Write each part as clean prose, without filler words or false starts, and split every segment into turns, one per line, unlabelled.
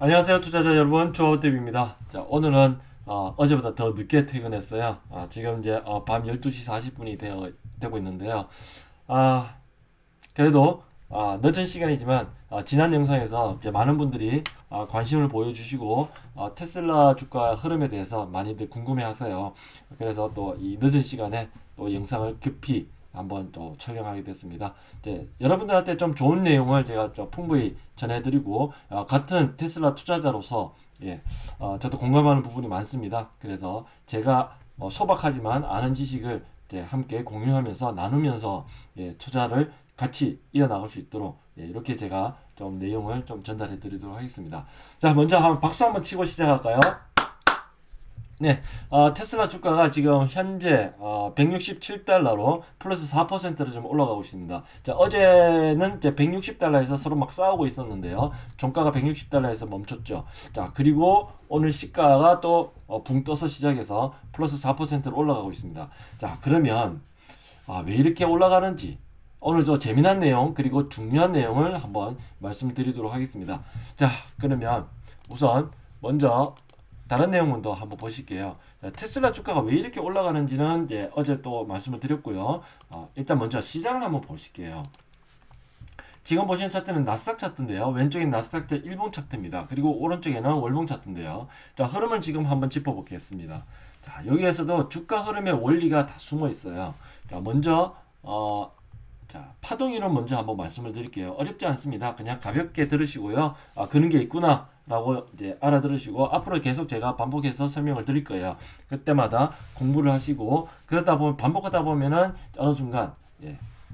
안녕하세요, 투자자 여러분. 주호대입니다. 자, 오늘은 어제보다 더 늦게 퇴근했어요. 지금 이제 밤 12시 40분이 되고 있는데요. 아, 그래도 늦은 시간이지만 지난 영상에서 이제 많은 분들이 관심을 보여주시고 테슬라 주가 흐름에 대해서 많이들 궁금해하세요. 그래서 또 이 늦은 시간에 또 영상을 급히 한번 또 촬영하게 됐습니다. 이제 여러분들한테 좀 좋은 내용을 제가 좀 풍부히 전해드리고 같은 테슬라 투자자로서 저도 공감하는 부분이 많습니다. 그래서 제가 소박하지만 아는 지식을 이제 함께 공유하면서 나누면서 투자를 같이 이어나갈 수 있도록 이렇게 제가 좀 내용을 좀 전달해 드리도록 하겠습니다. 자, 먼저 한번 박수 한번 치고 시작할까요? 네, 테슬라 주가가 지금 현재 167달러로 플러스 4%로 좀 올라가고 있습니다. 자, 어제는 이제 160달러에서 서로 막 싸우고 있었는데요. 종가가 160달러에서 멈췄죠. 자, 그리고 오늘 시가가 또 붕 떠서 시작해서 플러스 4%로 올라가고 있습니다. 자, 그러면 왜 이렇게 올라가는지 오늘 저 재미난 내용 그리고 중요한 내용을 한번 말씀드리도록 하겠습니다. 자, 그러면 우선 먼저 다른 내용도 한번 보실게요. 테슬라 주가가 왜 이렇게 올라가는지는 이제 어제 또 말씀을 드렸고요. 일단 먼저 시장을 한번 보실게요. 지금 보시는 차트는 나스닥 차트인데요. 왼쪽엔 나스닥 일봉 차트입니다. 그리고 오른쪽에는 월봉 차트인데요. 자, 흐름을 지금 한번 짚어보겠습니다. 자, 여기에서도 주가 흐름의 원리가 다 숨어 있어요. 자, 먼저 자, 파동 이론 먼저 한번 말씀을 드릴게요. 어렵지 않습니다. 그냥 가볍게 들으시고요. 그런 게 있구나 라고 이제 알아들으시고 앞으로 계속 제가 반복해서 설명을 드릴 거예요. 그때마다 공부를 하시고 그러다 보면 반복하다 보면은 어느 순간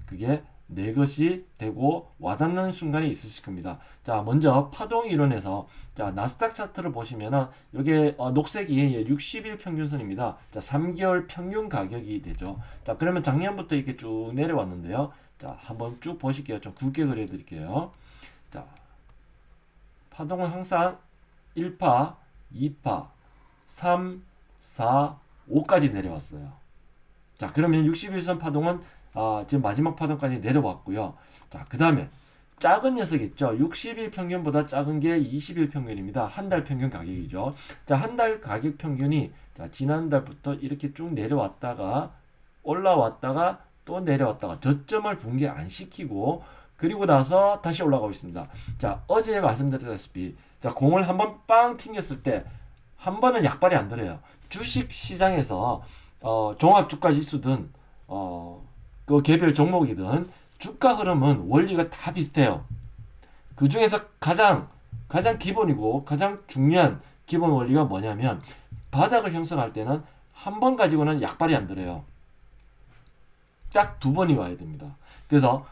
그게 내 것이 되고 와닿는 순간이 있으실 겁니다. 자, 먼저 파동 이론에서 자, 나스닥 차트를 보시면은 이게 녹색이 60일 평균선입니다. 자, 3개월 평균 가격이 되죠. 자, 그러면 작년부터 이렇게 쭉 내려왔는데요. 자, 한번 쭉 보실게요. 좀 굵게 그려 드릴게요. 자, 파동은 항상 1파, 2파, 3, 4, 5까지 내려왔어요. 자, 그러면 61선 파동은 지금 마지막 파동까지 내려왔고요. 자, 그 다음에 작은 녀석 있죠. 60일 평균보다 작은 게 20일 평균입니다. 한 달 평균 가격이죠. 자, 한 달 가격 평균이 자, 지난달부터 이렇게 쭉 내려왔다가 올라왔다가 또 내려왔다가 저점을 붕괴 안 시키고 그리고 나서 다시 올라가고 있습니다. 자, 어제 말씀드렸다시피 자, 공을 한번 빵 튕겼을 때 한 번은 약발이 안 들어요. 주식 시장에서 종합 주가 지수든 그 개별 종목이든 주가 흐름은 원리가 다 비슷해요. 그 중에서 가장 기본이고 가장 중요한 기본 원리가 뭐냐면 바닥을 형성할 때는 한 번 가지고는 약발이 안 들어요. 딱 두 번이 와야 됩니다. 그래서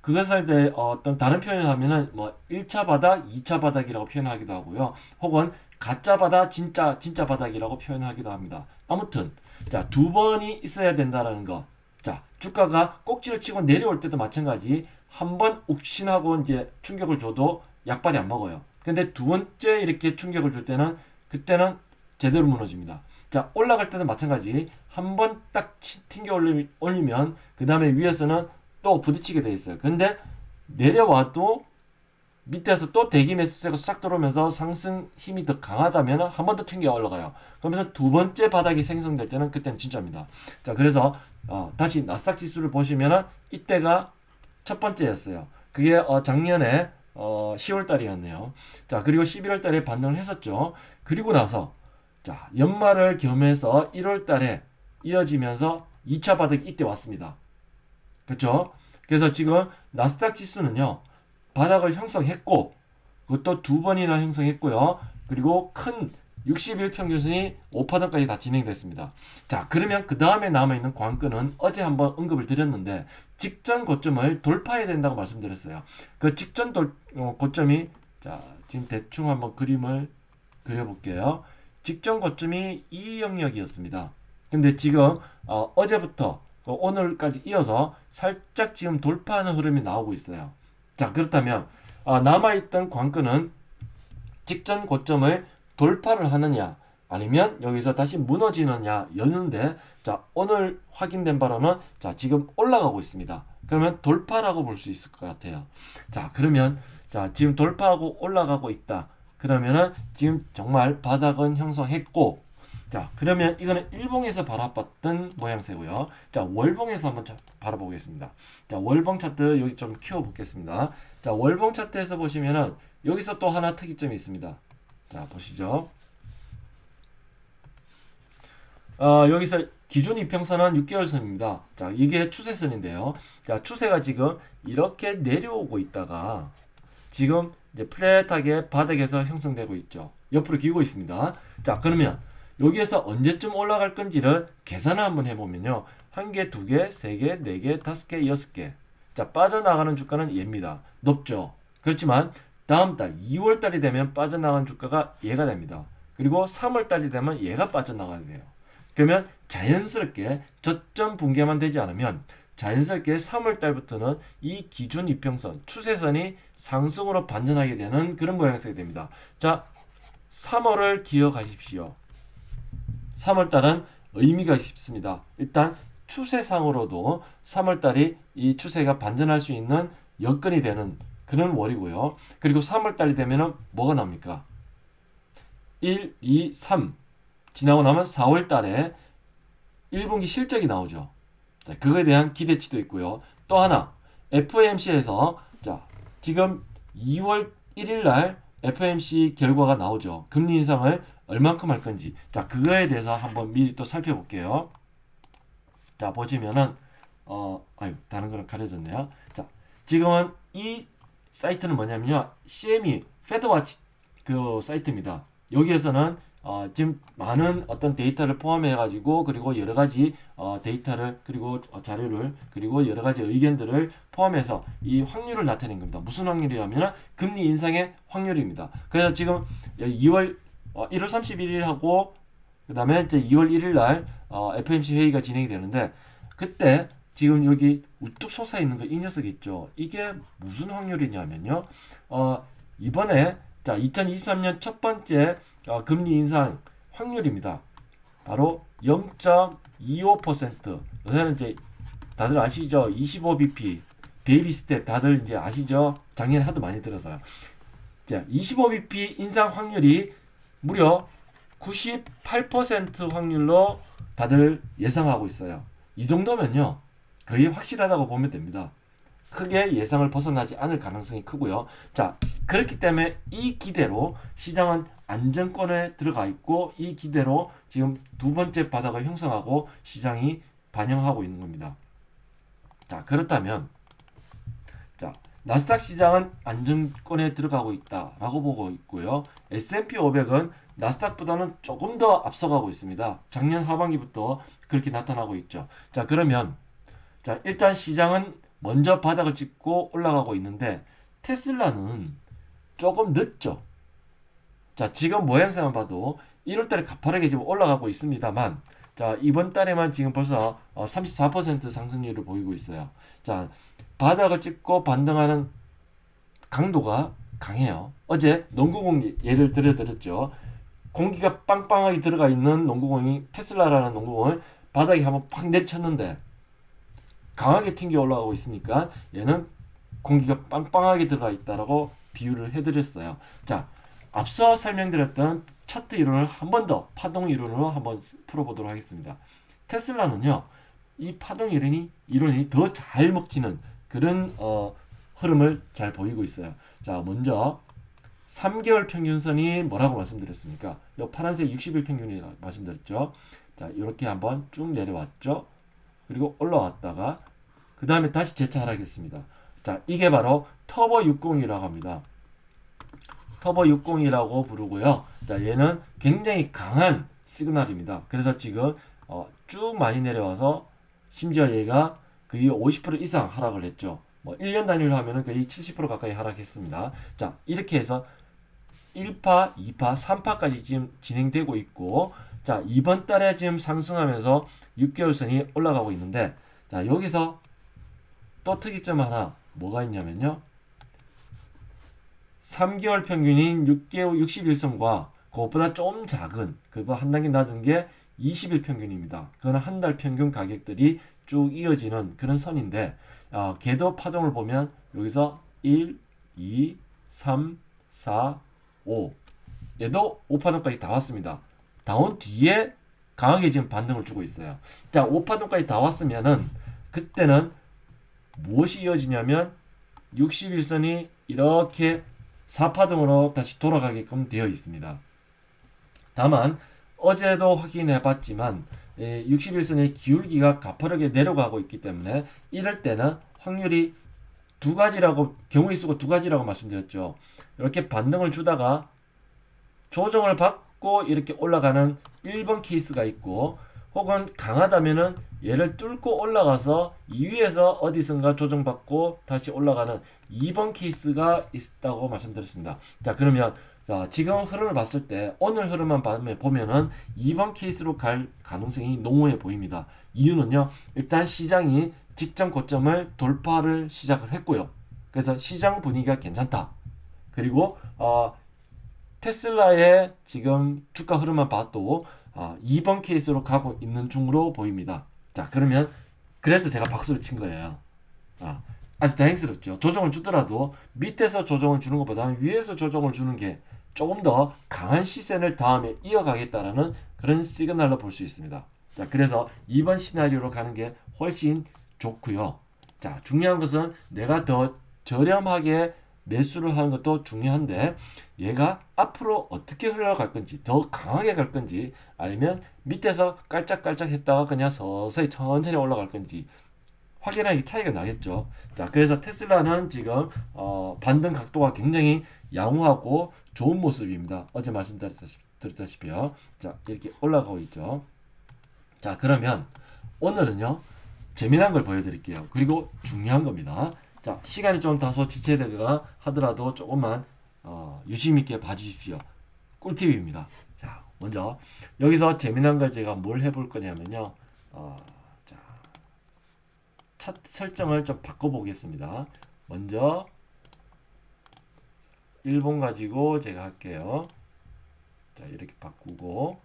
그것을 이제 어떤 다른 표현을 하면은 뭐 1차 바닥, 2차 바닥이라고 표현하기도 하고요. 혹은 가짜 바닥, 진짜 바닥이라고 표현하기도 합니다. 아무튼 자, 두 번이 있어야 된다라는 거. 자, 주가가 꼭지를 치고 내려올 때도 마찬가지. 한 번 욱신하고 이제 충격을 줘도 약발이 안 먹어요. 근데 두 번째 이렇게 충격을 줄 때는 그때는 제대로 무너집니다. 자, 올라갈 때도 마찬가지. 한 번 딱 튕겨 올리면 그 다음에 위에서는 또 부딪히게 돼 있어요. 근데 내려와도 밑에서 또 대기 매수세가 싹 들어오면서 상승 힘이 더 강하다면 한 번 더 튕겨 올라가요. 그러면서 두 번째 바닥이 생성될 때는 그때는 진짜입니다. 자, 그래서 다시 나스닥 지수를 보시면은 이때가 첫 번째였어요. 그게 작년에 10월 달이었네요. 자, 그리고 11월 달에 반등을 했었죠. 그리고 나서 자, 연말을 겸해서 1월 달에 이어지면서 2차 바닥이 이때 왔습니다. 그렇죠? 그래서 지금 나스닥 지수는요. 바닥을 형성했고 그것도 두 번이나 형성했고요. 그리고 큰 60일 평균선이 5파동까지 다 진행됐습니다. 자, 그러면 그 다음에 남아있는 관건은 어제 한번 언급을 드렸는데 직전 고점을 돌파해야 된다고 말씀드렸어요. 그 직전 고점이 자, 지금 대충 한번 그림을 그려볼게요. 직전 고점이 이 영역이었습니다. 근데 지금 어제부터 오늘까지 이어서 살짝 지금 돌파하는 흐름이 나오고 있어요. 자, 그렇다면 남아있던 관건은 직전 고점을 돌파를 하느냐 아니면 여기서 다시 무너지느냐 였는데 자, 오늘 확인된 바로는 자, 지금 올라가고 있습니다. 그러면 돌파라고 볼 수 있을 것 같아요. 자, 그러면 자, 지금 돌파하고 올라가고 있다. 그러면은 지금 정말 바닥은 형성했고, 자, 그러면 이거는 일봉에서 바라봤던 모양새고요. 자, 월봉에서 한번 바라보겠습니다. 자, 월봉 차트 여기 좀 키워 보겠습니다. 자, 월봉 차트에서 보시면은 여기서 또 하나 특이점이 있습니다. 자, 보시죠. 여기서 기준 이평선은 6개월 선입니다. 자, 이게 추세선인데요. 자, 추세가 지금 이렇게 내려오고 있다가 지금 이제 플랫하게 바닥에서 형성되고 있죠. 옆으로 기고 있습니다. 자, 그러면 여기에서 언제쯤 올라갈 건지를 계산을 한번 해보면요. 한 개, 두 개, 세 개, 네 개, 다섯 개, 여섯 개. 자, 빠져나가는 주가는 얘입니다. 높죠. 그렇지만 다음 달 2월 달이 되면 빠져나가는 주가가 얘가 됩니다. 그리고 3월 달이 되면 얘가 빠져나가야 돼요. 그러면 자연스럽게 저점 붕괴만 되지 않으면 자연스럽게 3월 달부터는 이 기준 이평선, 추세선이 상승으로 반전하게 되는 그런 모양새가 됩니다. 자, 3월을 기억하십시오. 3월 달은 의미가 있습니다. 일단 추세상으로도 3월 달이 이 추세가 반전할 수 있는 여건이 되는 그런 월이고요. 그리고 3월 달이 되면은 뭐가 납니까? 1, 2, 3 지나고 나면 4월 달에 1분기 실적이 나오죠. 자, 그거에 대한 기대치도 있고요. 또 하나, FOMC에서 자, 지금 2월 1일 날 FOMC 결과가 나오죠. 금리 인상을 얼만큼 할 건지. 자, 그거에 대해서 한번 미리 또 살펴볼게요. 자, 보시면은 다른 거랑 가려졌네요. 자, 지금은 이 사이트는 뭐냐면요. CME 페드워치 그 사이트입니다. 여기에서는 지금 많은 어떤 데이터를 포함해 가지고 그리고 여러 가지 데이터를 그리고 자료를 그리고 여러 가지 의견들을 포함해서 이 확률을 나타낸 겁니다. 무슨 확률이냐면 금리 인상의 확률입니다. 그래서 지금 1월 31일하고 그다음에 이제 2월 1일 날 FOMC 회의가 진행이 되는데 그때 지금 여기 우뚝 솟아 있는 거 이 녀석 있죠. 이게 무슨 확률이냐면요. 이번에 자 2023년 첫 번째 금리 인상 확률입니다. 바로 0.25%. 요새는 이제 다들 아시죠? 25bp 베이비 스텝 다들 이제 아시죠? 작년에 하도 많이 들어서요. 자, 25bp 인상 확률이 무려 98% 확률로 다들 예상하고 있어요. 이 정도면요. 거의 확실하다고 보면 됩니다. 크게 예상을 벗어나지 않을 가능성이 크고요. 자, 그렇기 때문에 이 기대로 시장은 안정권에 들어가 있고 이 기대로 지금 두 번째 바닥을 형성하고 시장이 반영하고 있는 겁니다. 자, 그렇다면 자, 나스닥 시장은 안정권에 들어가고 있다라고 보고 있고요. S&P 500은 나스닥보다는 조금 더 앞서가고 있습니다. 작년 하반기부터 그렇게 나타나고 있죠. 자, 그러면 자, 일단 시장은 먼저 바닥을 찍고 올라가고 있는데 테슬라는 조금 늦죠. 자, 지금 모양새만 봐도 1월달에 가파르게 지금 올라가고 있습니다만 자, 이번 달에만 지금 벌써 34% 상승률을 보이고 있어요. 자, 바닥을 찍고 반등하는 강도가 강해요. 어제 농구공 예를 들어드렸죠. 공기가 빵빵하게 들어가 있는 농구공이 테슬라라는 농구공을 바닥에 한번 팍 내리쳤는데 강하게 튕겨 올라가고 있으니까 얘는 공기가 빵빵하게 들어가 있다라고 비유를 해드렸어요. 자, 앞서 설명드렸던 차트 이론을 한 번 더 파동 이론으로 한번 풀어보도록 하겠습니다. 테슬라는요, 이 파동 이론이 더 잘 먹히는 그런 흐름을 잘 보이고 있어요. 자, 먼저 3개월 평균선이 뭐라고 말씀드렸습니까? 이 파란색 60일 평균이라고 말씀드렸죠. 자, 이렇게 한번 쭉 내려왔죠. 그리고 올라왔다가 그 다음에 다시 재차하겠습니다. 자, 이게 바로 터보 60이라고 합니다. 터보 60이라고 부르고요. 자, 얘는 굉장히 강한 시그널입니다. 그래서 지금 쭉 많이 내려와서 심지어 얘가 거의 50% 이상 하락을 했죠. 뭐 1년 단위로 하면은 거의 70% 가까이 하락했습니다. 자, 이렇게 해서 1파, 2파, 3파까지 지금 진행되고 있고, 자, 이번 달에 지금 상승하면서 6개월선이 올라가고 있는데, 자, 여기서 또 특이점 하나 뭐가 있냐면요. 3개월 평균인 6개월 60일선과 그것보다 좀 작은, 그보다 한 단계 낮은 게 20일 평균입니다. 그건 한 달 평균 가격들이 쭉 이어지는 그런 선인데, 궤도 파동을 보면 여기서 1, 2, 3, 4, 5. 얘도 5파동까지 다 왔습니다. 다 온 뒤에 강하게 지금 반등을 주고 있어요. 자, 5파동까지 다 왔으면은 그때는 무엇이 이어지냐면 61선이 이렇게 4파동으로 다시 돌아가게끔 되어 있습니다. 다만 어제도 확인해 봤지만 61선의 기울기가 가파르게 내려가고 있기 때문에 이럴 때는 확률이 두 가지라고, 경우의 수가 두 가지라고 말씀드렸죠. 이렇게 반등을 주다가 조정을 받고 이렇게 올라가는 1번 케이스가 있고, 혹은 강하다면은 얘를 뚫고 올라가서 이 위에서 어디선가 조정받고 다시 올라가는 2번 케이스가 있다고 말씀드렸습니다. 자, 그러면 지금 흐름을 봤을 때 오늘 흐름만 보면은 2번 케이스로 갈 가능성이 농후해 보입니다. 이유는요, 일단 시장이 직전 고점을 돌파를 시작을 했고요. 그래서 시장 분위기가 괜찮다. 그리고 테슬라의 지금 주가 흐름만 봐도 2번 케이스로 가고 있는 중으로 보입니다. 자, 그러면 그래서 제가 박수를 친 거예요. 아주 다행스럽죠. 조정을 주더라도 밑에서 조정을 주는 것보다는 위에서 조정을 주는 게 조금 더 강한 시세를 다음에 이어가겠다라는 그런 시그널로 볼 수 있습니다. 자, 그래서 2번 시나리오로 가는 게 훨씬 좋고요. 자, 중요한 것은 내가 더 저렴하게 매수를 하는 것도 중요한데, 얘가 앞으로 어떻게 흘러갈 건지, 더 강하게 갈 건지, 아니면 밑에서 깔짝깔짝 했다가 그냥 서서히 천천히 올라갈 건지 확연하게 차이가 나겠죠. 자, 그래서 테슬라는 지금 반등 각도가 굉장히 양호하고 좋은 모습입니다. 어제 말씀드렸다시피요. 자, 이렇게 올라가고 있죠. 자, 그러면 오늘은요, 재미난 걸 보여드릴게요. 그리고 중요한 겁니다. 자, 시간이 좀 다소 지체되가 하더라도 조금만 유심 있게 봐주십시오. 꿀팁입니다. 자, 먼저 여기서 재미난 걸 제가 뭘 해볼 거냐면요, 자, 차트 설정을 좀 바꿔보겠습니다. 먼저 일본 가지고 제가 할게요. 자, 이렇게 바꾸고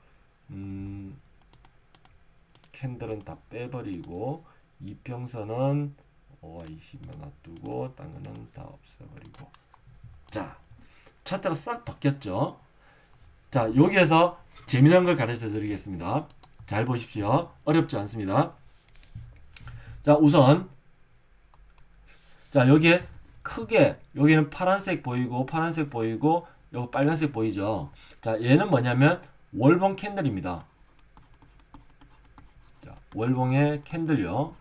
캔들은 다 빼버리고 이평선은 5와20만 놔두고 딴 거는 다 없애버리고. 자, 차트가 싹 바뀌었죠. 자, 여기에서 재미난 걸 가르쳐 드리겠습니다. 잘 보십시오. 어렵지 않습니다. 자, 우선 자, 여기에 크게 여기는 파란색 보이고 파란색 보이고 여기 빨간색 보이죠. 자, 얘는 뭐냐면 월봉 캔들입니다. 자, 월봉의 캔들요.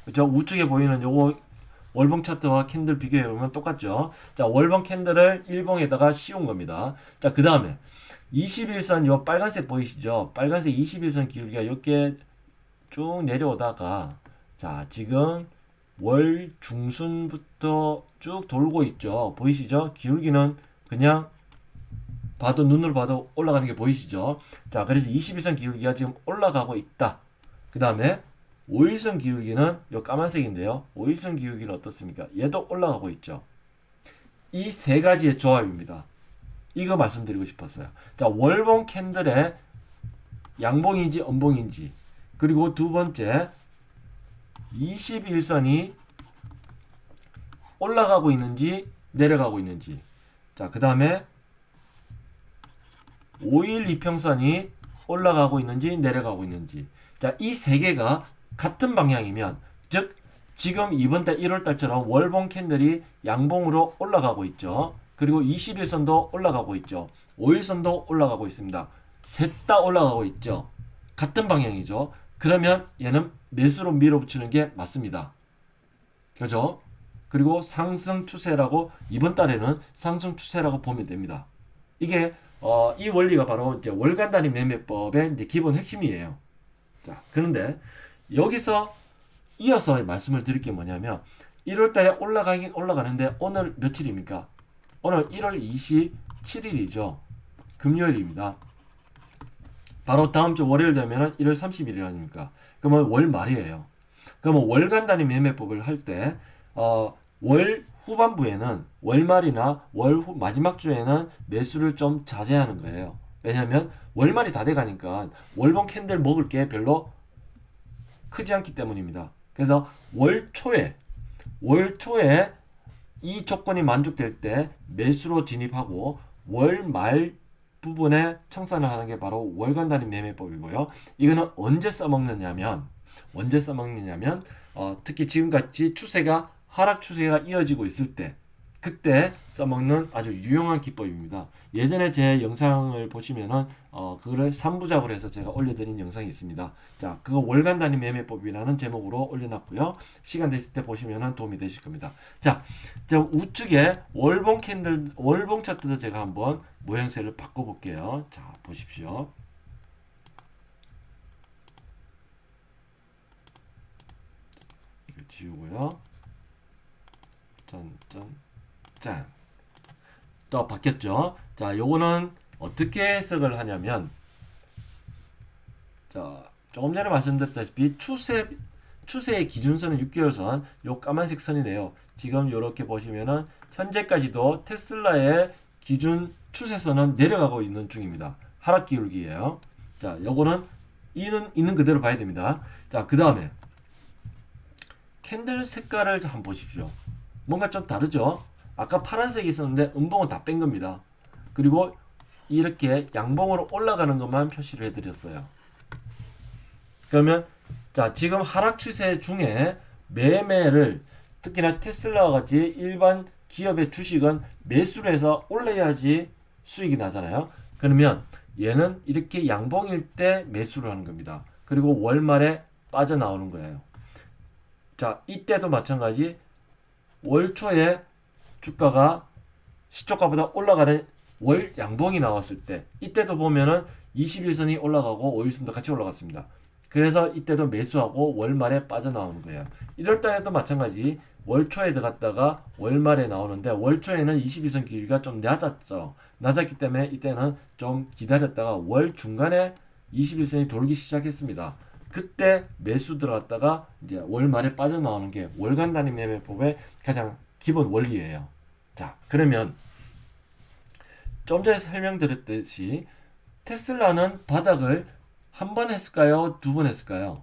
그렇죠? 우측에 보이는 요거 월봉 차트와 캔들 비교해 보면 똑같죠. 자, 월봉 캔들을 일봉에다가 씌운 겁니다. 자, 그 다음에 21선 요 빨간색 보이시죠? 빨간색 21선 기울기가 이렇게 쭉 내려오다가, 자, 지금 월 중순부터 쭉 돌고 있죠. 보이시죠? 기울기는 그냥 봐도, 눈으로 봐도 올라가는 게 보이시죠? 자, 그래서 21선 기울기가 지금 올라가고 있다. 그 다음에 5일선 기울기는 요 까만색인데요. 5일선 기울기는 어떻습니까? 얘도 올라가고 있죠. 이 세 가지의 조합입니다. 이거 말씀드리고 싶었어요. 자, 월봉 캔들의 양봉인지 음봉인지, 그리고 두 번째 21선이 올라가고 있는지 내려가고 있는지, 자, 그 다음에 5일 이평선이 올라가고 있는지 내려가고 있는지. 자, 이 세 개가 같은 방향이면, 즉 지금 이번 달 1월 달처럼 월봉 캔들이 양봉으로 올라가고 있죠. 그리고 21선도 올라가고 있죠. 5일선도 올라가고 있습니다. 셋 다 올라가고 있죠. 같은 방향이죠. 그러면 얘는 매수로 밀어붙이는 게 맞습니다. 그죠? 그리고 상승 추세라고, 이번 달에는 상승 추세라고 보면 됩니다. 이게 이 원리가 바로 이제 월간 단위 매매법의 이제 기본 핵심이에요. 자, 그런데 여기서 이어서 말씀을 드릴 게 뭐냐면, 1월달에 올라가긴 올라가는데 오늘 며칠입니까? 오늘 1월 27일이죠. 금요일입니다. 바로 다음 주 월요일 되면 1월 30일 아닙니까? 그러면 월 말이에요. 그러면 월간 단위 매매법을 할 때 월 후반부에는, 월 말이나 마지막 주에는 매수를 좀 자제하는 거예요. 왜냐하면 월 말이 다 돼가니까 월봉 캔들 먹을 게 별로 크지 않기 때문입니다. 그래서 월 초에 이 조건이 만족될 때 매수로 진입하고 월 말 부분에 청산을 하는 게 바로 월간 단위 매매법이고요. 이거는 언제 써먹느냐면 특히 지금같이 추세가 하락 추세가 이어지고 있을 때 그때 써먹는 아주 유용한 기법입니다. 예전에 제 영상을 보시면은 그거를 3부작으로 해서 제가 올려드린 영상이 있습니다. 자, 그거 월간 단위 매매법이라는 제목으로 올려놨고요. 시간 되실 때 보시면은 도움이 되실 겁니다. 자, 우측에 월봉 차트도 제가 한번 모양새를 바꿔볼게요. 자, 보십시오. 이거 지우고요. 짠. 또 바뀌었죠. 자, 요거는 어떻게 해석을 하냐면, 자, 조금 전에 말씀드렸다시피 추세의 기준선은 6개월선, 요 까만색 선이네요. 지금 요렇게 보시면은 현재까지도 테슬라의 기준 추세선은 내려가고 있는 중입니다. 하락 기울기예요. 자, 요거는 있는 그대로 봐야 됩니다. 자, 그 다음에 캔들 색깔을 한번 보십시오. 뭔가 좀 다르죠? 아까 파란색이 있었는데 음봉은 다 뺀 겁니다. 그리고 이렇게 양봉으로 올라가는 것만 표시를 해드렸어요. 그러면 자, 지금 하락 추세 중에 매매를 특히나 테슬라와 같이 일반 기업의 주식은 매수를 해서 올려야지 수익이 나잖아요. 그러면 얘는 이렇게 양봉일 때 매수를 하는 겁니다. 그리고 월말에 빠져나오는 거예요. 자, 이때도 마찬가지 월 초에 주가가 시초가보다 올라가는 월 양봉이 나왔을 때 이때도 보면은 21선이 올라가고 5일선도 같이 올라갔습니다. 그래서 이때도 매수하고 월말에 빠져나오는 거예요. 1월달에도 마찬가지 월 초에 들어갔다가 월말에 나오는데 월 초에는 22선 길이가 좀 낮았죠. 낮았기 때문에 이때는 좀 기다렸다가 월 중간에 21선이 돌기 시작했습니다. 그때 매수 들어갔다가 이제 월말에 빠져나오는 게 월간 단위 매매법의 가장 기본 원리예요. 자, 그러면 좀 전에 설명드렸듯이 테슬라는 바닥을 한 번 했을까요? 두 번 했을까요?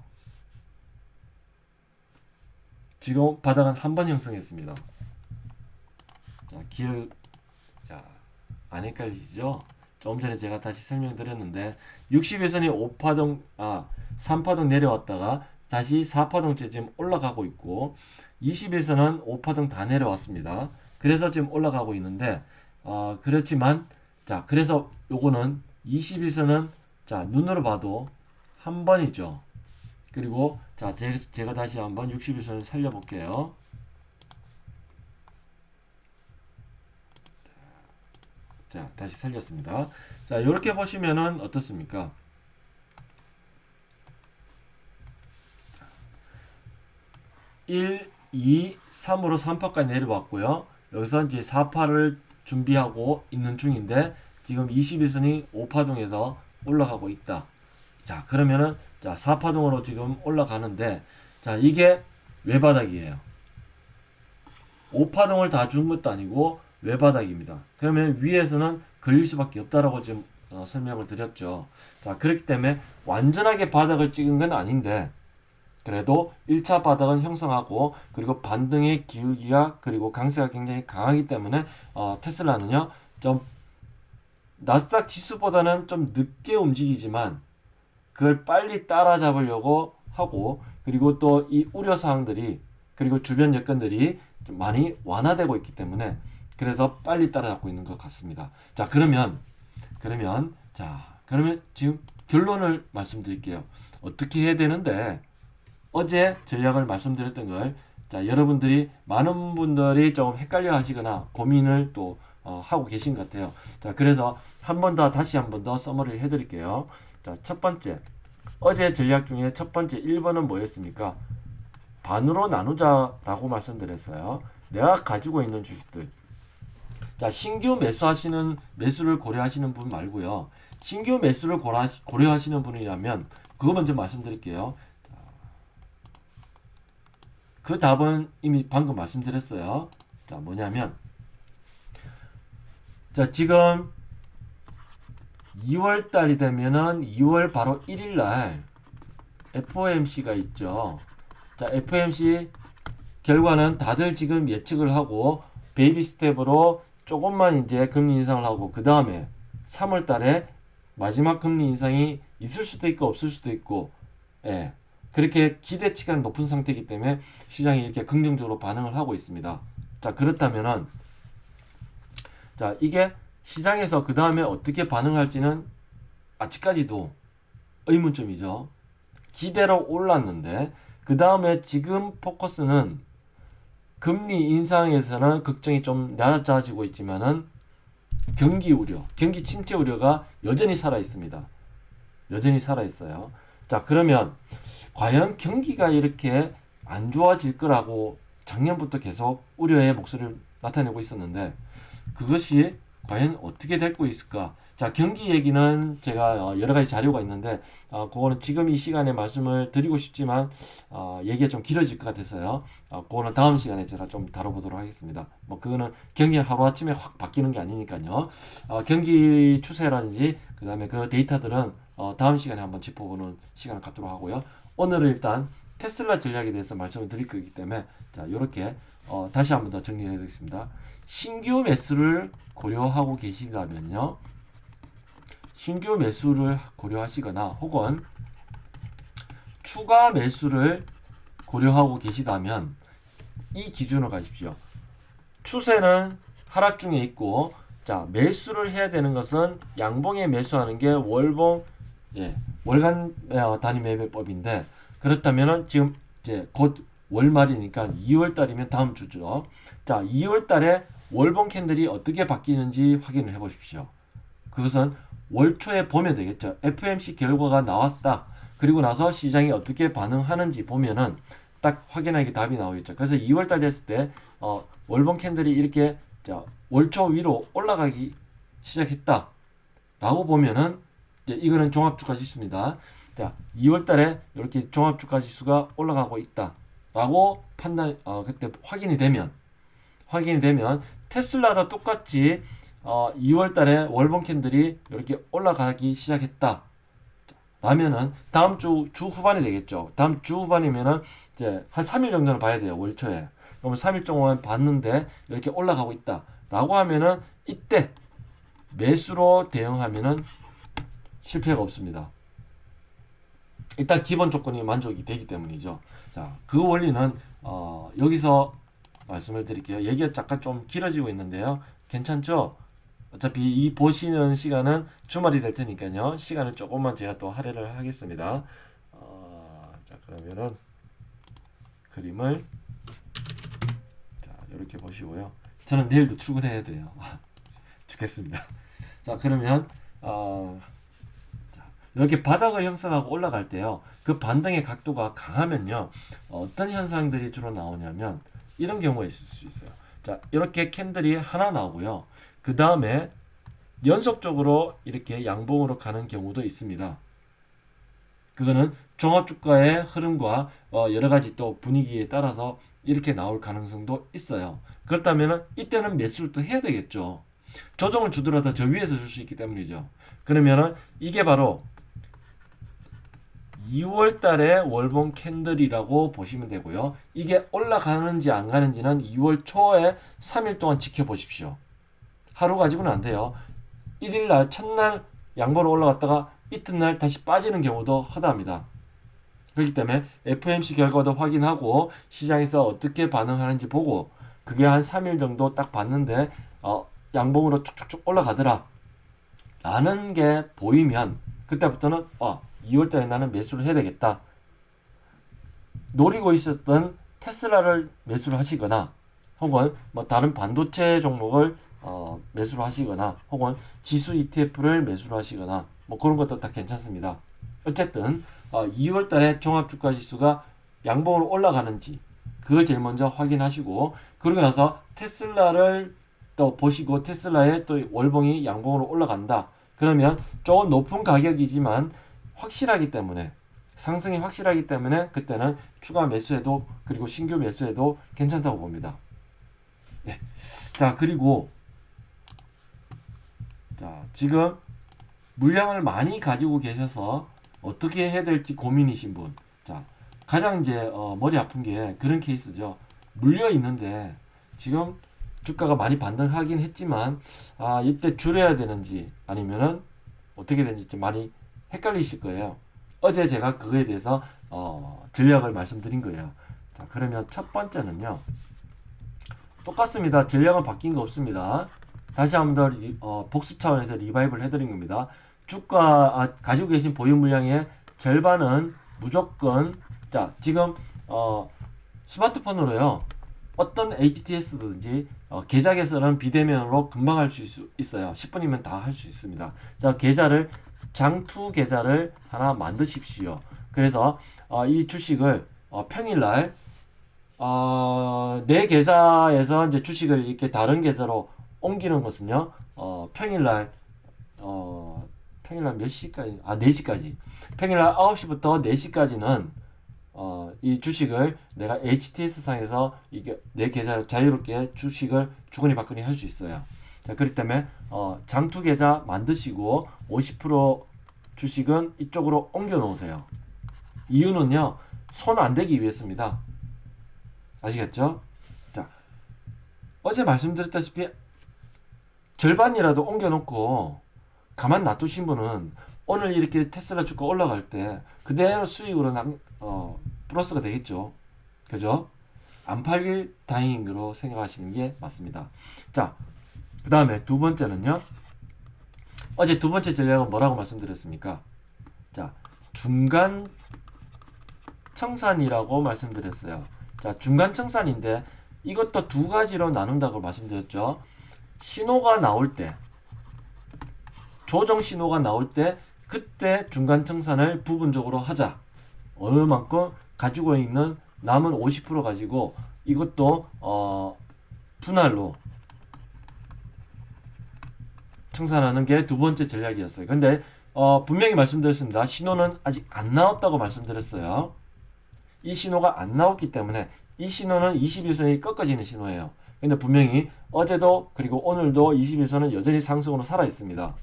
지금 바닥은 한 번 형성했습니다. 자, 안 헷갈리시죠? 좀 전에 제가 다시 설명드렸는데 60일선이 3파동 내려왔다가 다시 4파동째 지금 올라가고 있고 20일선은 5파동 다 내려왔습니다. 그래서 지금 올라가고 있는데 그렇지만 자, 그래서 요거는 21선은 자, 눈으로 봐도 한 번이죠. 그리고 자, 제가 다시 한번 61선을 살려볼게요. 자, 다시 살렸습니다. 자, 이렇게 보시면은 어떻습니까? 1, 2, 3으로 3파까지 내려왔고요. 여기서 이제 4파를 준비하고 있는 중인데 지금 21선이 5파동에서 올라가고 있다. 자, 그러면은 자, 4파동으로 지금 올라가는데 자, 이게 외바닥이에요. 5파동을 다 준 것도 아니고 외바닥입니다. 그러면 위에서는 걸릴 수밖에 없다라고 지금 설명을 드렸죠. 자, 그렇기 때문에 완전하게 바닥을 찍은 건 아닌데 그래도 1차 바닥은 형성하고 그리고 반등의 기울기가 그리고 강세가 굉장히 강하기 때문에 테슬라는요 좀 나스닥 지수보다는 좀 늦게 움직이지만 그걸 빨리 따라잡으려고 하고 그리고 또 이 우려사항들이 그리고 주변 여건들이 좀 많이 완화되고 있기 때문에 그래서 빨리 따라잡고 있는 것 같습니다. 자, 그러면 지금 결론을 말씀드릴게요. 어떻게 해야 되는데 어제 전략을 말씀드렸던 걸 자, 여러분들이 많은 분들이 좀 헷갈려 하시거나 고민을 또 하고 계신 것 같아요. 자, 그래서 다시 한 번 더 서머리를 해드릴게요. 자, 첫 번째 어제 전략 중에 첫 번째 1번은 뭐였습니까? 반으로 나누자라고 말씀드렸어요. 내가 가지고 있는 주식들. 자, 신규 매수를 고려하시는 분 말고요. 신규 매수를 고려하시는 분이라면 그거 먼저 말씀드릴게요. 그 답은 이미 방금 말씀드렸어요. 자, 뭐냐면 자, 지금 2월 달이 되면은 2월 바로 1일 날 FOMC가 있죠. 자, FOMC 결과는 다들 지금 예측을 하고 베이비 스텝으로 조금만 이제 금리 인상을 하고 그 다음에 3월 달에 마지막 금리 인상이 있을 수도 있고 없을 수도 있고, 예. 그렇게 기대치가 높은 상태이기 때문에 시장이 이렇게 긍정적으로 반응을 하고 있습니다. 자, 그렇다면은, 자, 이게 시장에서 그 다음에 어떻게 반응할지는 아직까지도 의문점이죠. 기대로 올랐는데, 그 다음에 지금 포커스는 금리 인상에서는 걱정이 좀 낮아지고 있지만은, 경기 우려, 경기 침체 우려가 여전히 살아 있습니다. 여전히 살아 있어요. 자, 그러면 과연 경기가 이렇게 안 좋아질 거라고 작년부터 계속 우려의 목소리를 나타내고 있었는데 그것이 과연 어떻게 되고 있을까? 자, 경기 얘기는 제가 여러 가지 자료가 있는데 그거는 지금 이 시간에 말씀을 드리고 싶지만 얘기가 좀 길어질 것 같아서요. 그거는 다음 시간에 제가 좀 다뤄보도록 하겠습니다. 뭐 그거는 경기는 하루아침에 확 바뀌는 게 아니니까요. 경기 추세라든지 그 다음에 그 데이터들은 다음 시간에 한번 짚어보는 시간을 갖도록 하고요. 오늘은 일단 테슬라 전략에 대해서 말씀을 드릴 거기 때문에 자, 이렇게 다시 한번 더 정리해 드리겠습니다. 신규 매수를 고려하고 계시다면요. 신규 매수를 고려하시거나 혹은 추가 매수를 고려하고 계시다면 이 기준으로 가십시오. 추세는 하락 중에 있고 자, 매수를 해야 되는 것은 양봉에 매수하는 게 월봉 월간 단위 매매법인데 그렇다면은 지금 이제 곧 월말이니까 2월 달이면 다음 주죠. 자, 2월 달에 월봉 캔들이 어떻게 바뀌는지 확인을 해 보십시오. 그것은 월 초에 보면 되겠죠. FOMC 결과가 나왔다. 그리고 나서 시장이 어떻게 반응하는지 보면은 딱 확인하게 답이 나오겠죠. 그래서 2월 달 됐을 때 월봉 캔들이 이렇게 월초 위로 올라가기 시작했다. 라고 보면은 이거는 종합주가 지수입니다. 자, 2월 달에 이렇게 종합주가 지수가 올라가고 있다. 라고 그때 확인이 되면 테슬라도 똑같이 2월 달에 월봉 캔들이 이렇게 올라가기 시작했다. 라면은 다음 주 후반이 되겠죠. 다음 주 후반이면은 이제 한 3일 정도는 봐야 돼요. 월 초에. 그러면 3일 동안 봤는데 이렇게 올라가고 있다. 라고 하면은 이때 매수로 대응하면은 실패가 없습니다. 일단 기본 조건이 만족이 되기 때문이죠. 자, 그 원리는 여기서 말씀을 드릴게요. 얘기가 잠깐 좀 길어지고 있는데요. 괜찮죠? 어차피 이 보시는 시간은 주말이 될 테니까요. 시간을 조금만 제가 또 할애를 하겠습니다. 자, 그러면은 그림을 자, 이렇게 보시고요. 저는 내일도 출근해야 돼요. 죽겠습니다. 자, 그러면 이렇게 바닥을 형성하고 올라갈 때요. 그 반등의 각도가 강하면요. 어떤 현상들이 주로 나오냐면 이런 경우가 있을 수 있어요. 자, 이렇게 캔들이 하나 나오고요. 그 다음에 연속적으로 이렇게 양봉으로 가는 경우도 있습니다. 그거는 종합주가의 흐름과 여러 가지 또 분위기에 따라서 이렇게 나올 가능성도 있어요. 그렇다면 이때는 매수를 또 해야 되겠죠. 조정을 주더라도 저 위에서 줄 수 있기 때문이죠. 그러면은 이게 바로 2월 달에 월봉 캔들이라고 보시면 되고요. 이게 올라가는지 안 가는지는 2월 초에 3일 동안 지켜보십시오. 하루 가지고는 안 돼요. 1일 날 첫날 양보로 올라갔다가 이튿날 다시 빠지는 경우도 허다합니다. 그렇기 때문에 FOMC 결과도 확인하고 시장에서 어떻게 반응하는지 보고 그게 한 3일 정도 딱 봤는데 양봉으로 쭉쭉쭉 올라가더라 라는 게 보이면 그때부터는 2월 달에 나는 매수를 해야 되겠다. 노리고 있었던 테슬라를 매수를 하시거나 혹은 뭐 다른 반도체 종목을 매수를 하시거나 혹은 지수 ETF를 매수를 하시거나 뭐 그런 것도 다 괜찮습니다. 어쨌든 2월 달에 종합주가 지수가 양봉으로 올라가는지 그걸 제일 먼저 확인하시고 그러고 나서 테슬라를 또 보시고 테슬라의 또 월봉이 양봉으로 올라간다. 그러면 조금 높은 가격이지만 확실하기 때문에 상승이 확실하기 때문에 그때는 추가 매수해도 그리고 신규 매수해도 괜찮다고 봅니다. 네. 자, 그리고 자, 지금 물량을 많이 가지고 계셔서 어떻게 해야 될지 고민이신 분. 자, 가장 이제 머리 아픈 게 그런 케이스죠. 물려 있는데 지금 주가가 많이 반등하긴 했지만 이때 줄여야 되는지 아니면은 어떻게 되는지 좀 많이 헷갈리실 거예요. 어제 제가 그거에 대해서 전략을 말씀드린 거예요. 자, 그러면 첫 번째는요. 똑같습니다. 전략은 바뀐 거 없습니다. 다시 한번 더 복습 차원에서 리바이벌 해드린 겁니다. 주가 가지고 계신 보유 물량의 절반은 무조건 자 지금 스마트폰으로요 어떤 HTS든지 계좌 개설은 비대면으로 금방 할 수 있어요. 10분이면 다 할 수 있습니다. 자 계좌를 장투 계좌를 하나 만드십시오. 그래서 이 주식을 평일날 내 계좌에서 이제 주식을 이렇게 다른 계좌로 옮기는 것은요, 평일날 몇 시까지? 4시까지. 평일날 9시부터 4시까지는, 이 주식을 내가 HTS 상에서 이게 내 계좌 자유롭게 주식을 주거니 받거니 할 수 있어요. 자, 그렇기 때문에, 장투 계좌 만드시고 50% 주식은 이쪽으로 옮겨 놓으세요. 이유는요, 손 안 대기 위해서입니다. 아시겠죠? 자, 어제 말씀드렸다시피 절반이라도 옮겨놓고 가만 놔두신 분은 오늘 이렇게 테슬라 주가 올라갈 때 그대로 수익으로 플러스가 되겠죠. 그죠? 안 팔길 다행인 거로 생각하시는 게 맞습니다. 자, 그 다음에 두 번째는요. 어제 두 번째 전략은 뭐라고 말씀드렸습니까? 자, 중간 청산이라고 말씀드렸어요. 자, 중간 청산인데 이것도 두 가지로 나눈다고 말씀드렸죠. 신호가 나올 때, 조정 신호가 나올 때 그때 중간 청산을 부분적으로 하자. 얼마만큼 가지고 있는 남은 50% 가지고 이것도 분할로 청산하는 게 두 번째 전략이었어요. 근데 분명히 말씀드렸습니다. 신호는 아직 안 나왔다고 말씀드렸어요. 이 신호가 안 나왔기 때문에 이 신호는 21선이 꺾어지는 신호예요. 근데 분명히 어제도 그리고 오늘도 21선은 여전히 상승으로 살아 있습니다.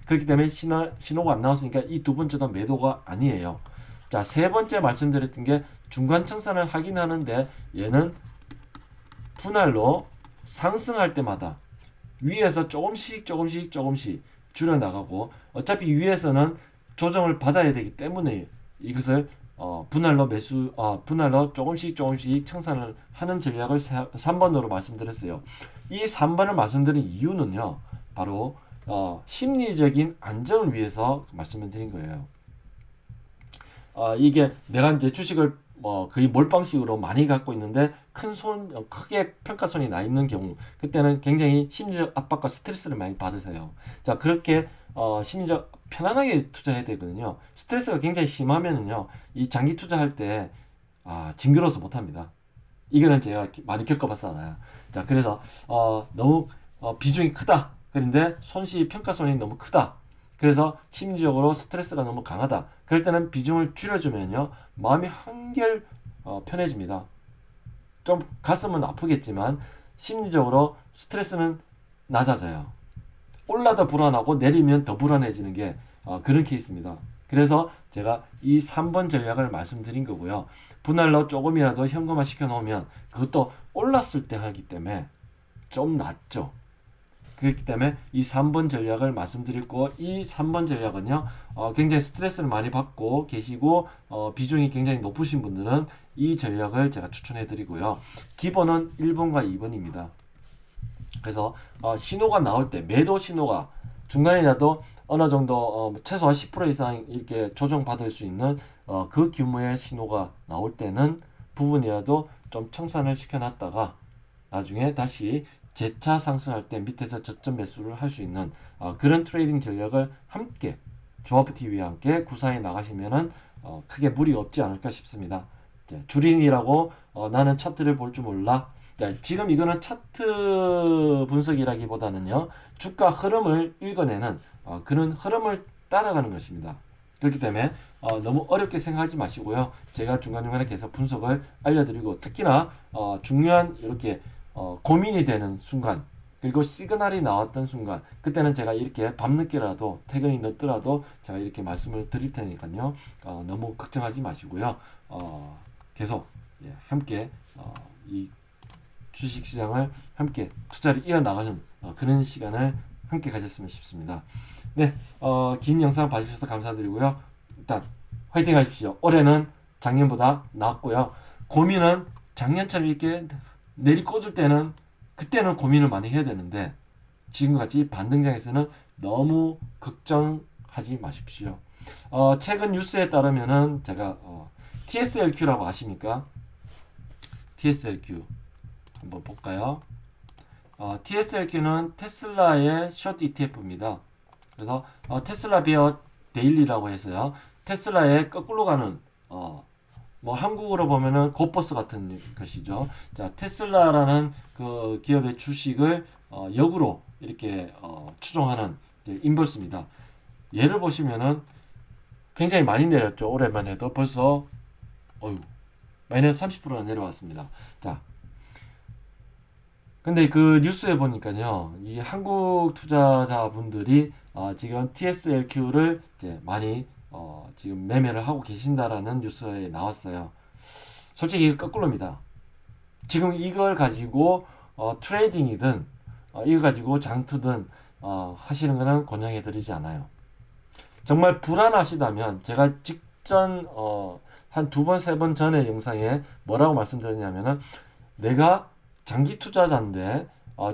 그렇기 때문에 신호가 안 나왔으니까 이 두 번째도 매도가 아니에요. 자, 세 번째 말씀드렸던 게 중간 청산을 하긴 하는데 얘는 분할로 상승할 때마다 위에서 조금씩 줄여 나가고 어차피 위에서는 조정을 받아야 되기 때문에 이것을 분할로 조금씩 청산을 하는 전략을 3번으로 말씀드렸어요. 이 3번을 말씀드린 이유는요, 바로 심리적인 안정을 위해서 말씀을 드린 거예요. 이게 내가 이제 주식을 거의 몰빵식으로 많이 갖고 있는데 크게 평가손이 나 있는 경우 그때는 굉장히 심리적 압박과 스트레스를 많이 받으세요. 자, 그렇게 심리적 편안하게 투자해야 되거든요. 스트레스가 굉장히 심하면은요, 이 장기 투자할 때 징그러워서 못합니다. 이거는 제가 많이 겪어봤잖아요. 자, 그래서 너무 비중이 크다. 그런데 평가손이 너무 크다. 그래서 심리적으로 스트레스가 너무 강하다. 그럴 때는 비중을 줄여주면요, 마음이 한결 편해집니다. 좀 가슴은 아프겠지만 심리적으로 스트레스는 낮아져요. 올라도 불안하고 내리면 더 불안해지는 게 그런 케이스입니다. 그래서 제가 이 3번 전략을 말씀드린 거고요. 분할로 조금이라도 현금화 시켜놓으면 그것도 올랐을 때 하기 때문에 좀 낫죠. 그렇기 때문에 이 3번 전략을 말씀드렸고, 이 3번 전략은요, 굉장히 스트레스를 많이 받고 계시고, 비중이 굉장히 높으신 분들은 이 전략을 제가 추천해 드리고요. 기본은 1번과 2번입니다. 그래서, 신호가 나올 때, 매도 신호가 중간이라도 어느 정도, 최소한 10% 이상 이렇게 조정받을 수 있는, 그 규모의 신호가 나올 때는 부분이라도 좀 청산을 시켜놨다가, 나중에 다시 재차 상승할 때 밑에서 저점 매수를 할 수 있는 그런 트레이딩 전략을 함께 조합TV와 함께 구사해 나가시면은 크게 무리가 없지 않을까 싶습니다. 주린이라고 나는 차트를 볼 줄 몰라. 자, 지금 이거는 차트 분석이라기보다는요, 주가 흐름을 읽어내는 그런 흐름을 따라가는 것입니다. 그렇기 때문에 너무 어렵게 생각하지 마시고요. 제가 중간중간에 계속 분석을 알려드리고, 특히나 중요한 이렇게 고민이 되는 순간, 그리고 시그널이 나왔던 순간, 그때는 제가 이렇게 밤늦게라도 퇴근이 늦더라도 제가 이렇게 말씀을 드릴 테니까요, 너무 걱정하지 마시고요. 계속 함께 이 주식시장을 함께 투자를 이어나가는 그런 시간을 함께 가졌으면 싶습니다. 네, 긴 영상 봐주셔서 감사드리고요. 일단 화이팅 하십시오. 올해는 작년보다 나았고요. 고민은 작년처럼 이렇게 내리꽂을 때는 그때는 고민을 많이 해야 되는데 지금같이 반등장에서는 너무 걱정하지 마십시오. 최근 뉴스에 따르면은 제가 TSLQ라고 아십니까? TSLQ 한번 볼까요? TSLQ는 테슬라의 숏 ETF입니다. 그래서 테슬라 베어 데일리라고 해서요. 테슬라의 거꾸로 가는 뭐 한국어로 보면은 고버스 같은 것이죠. 자, 테슬라라는 그 기업의 주식을 역으로 이렇게 추종하는 인버스입니다. 예를 보시면은 굉장히 많이 내렸죠. 올해만 해도 벌써 마이너스 30%나 내려왔습니다. 자, 근데 그 뉴스에 보니까요, 이 한국 투자자분들이 지금 TSLQ를 이제 많이 지금 매매를 하고 계신다라는 뉴스에 나왔어요. 솔직히 거꾸로입니다. 지금 이걸 가지고 트레이딩이든 이거 가지고 장투든 하시는 거는 권장해 드리지 않아요. 정말 불안하시다면 제가 직전 한 두 번, 세 번 전에 영상에 뭐라고 말씀드렸냐면은 내가 장기 투자자인데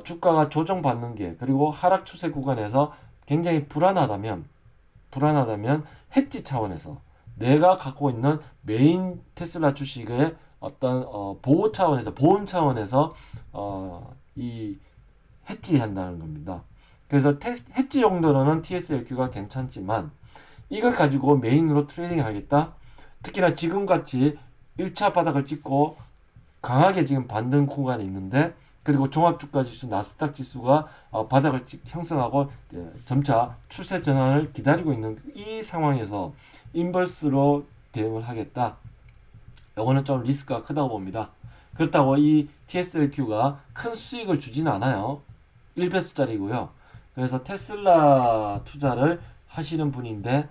주가가 조정받는 게 그리고 하락 추세 구간에서 굉장히 불안하다면 헤지 차원에서 내가 갖고 있는 메인 테슬라 주식의 어떤 보호 차원에서 보험 차원에서 이 헤지 한다는 겁니다. 그래서 헤지 용도로는 TSLQ가 괜찮지만 이걸 가지고 메인으로 트레이딩 하겠다. 특히나 지금같이 1차 바닥을 찍고 강하게 지금 반등 구간이 있는데 그리고 종합주가지수 나스닥 지수가 바닥을 형성하고 점차 추세 전환을 기다리고 있는 이 상황에서 인버스로 대응을 하겠다. 이거는 좀 리스크가 크다고 봅니다. 그렇다고 이 TSLQ가 큰 수익을 주지는 않아요. 1배수짜리고요. 그래서 테슬라 투자를 하시는 분인데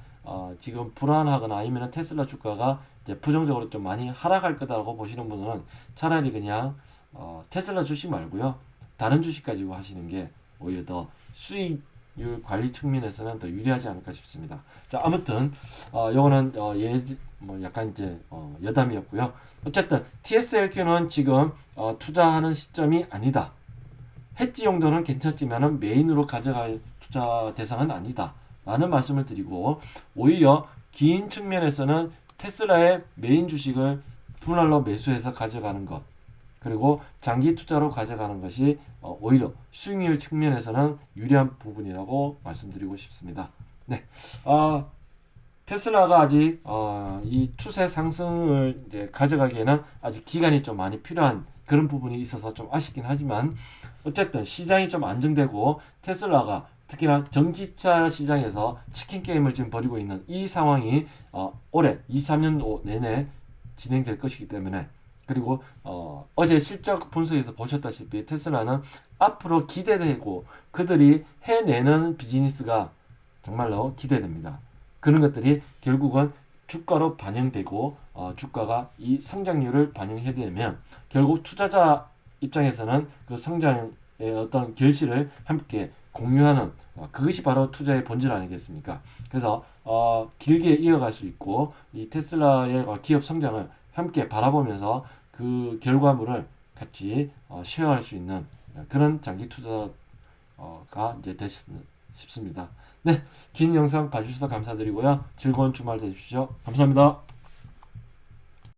지금 불안하거나 아니면 테슬라 주가가 이제 부정적으로 좀 많이 하락할 거다라고 보시는 분은 차라리 그냥 테슬라 주식 말고요. 다른 주식 가지고 하시는 게 오히려 더 수익률 관리 측면에서는 더 유리하지 않을까 싶습니다. 자, 아무튼 요거는 뭐 약간 이제 여담이었고요. 어쨌든 TSLQ는 지금 투자하는 시점이 아니다. 해지 용도는 괜찮지만은 메인으로 가져갈 투자 대상은 아니다. 라는 말씀을 드리고 오히려 긴 측면에서는 테슬라의 메인 주식을 분할로 매수해서 가져가는 것 그리고 장기 투자로 가져가는 것이 오히려 수익률 측면에서는 유리한 부분이라고 말씀드리고 싶습니다. 네, 테슬라가 아직 이 추세 상승을 이제 가져가기에는 아직 기간이 좀 많이 필요한 그런 부분이 있어서 좀 아쉽긴 하지만 어쨌든 시장이 좀 안정되고 테슬라가 특히나 전기차 시장에서 치킨 게임을 지금 벌이고 있는 이 상황이 올해 23년도 내내 진행될 것이기 때문에 그리고 어제 실적 분석에서 보셨다시피 테슬라는 앞으로 기대되고 그들이 해내는 비즈니스가 정말로 기대됩니다. 그런 것들이 결국은 주가로 반영되고 주가가 이 성장률을 반영해야 되면 결국 투자자 입장에서는 그 성장의 어떤 결실을 함께 공유하는 그것이 바로 투자의 본질 아니겠습니까? 그래서 길게 이어갈 수 있고 이 테슬라의 기업 성장을 함께 바라보면서 그 결과물을 같이 쉐어할 수 있는 그런 장기 투자가 이제 되셨으면 싶습니다. 네, 긴 영상 봐주셔서 감사드리고요. 즐거운 주말 되십시오. 감사합니다.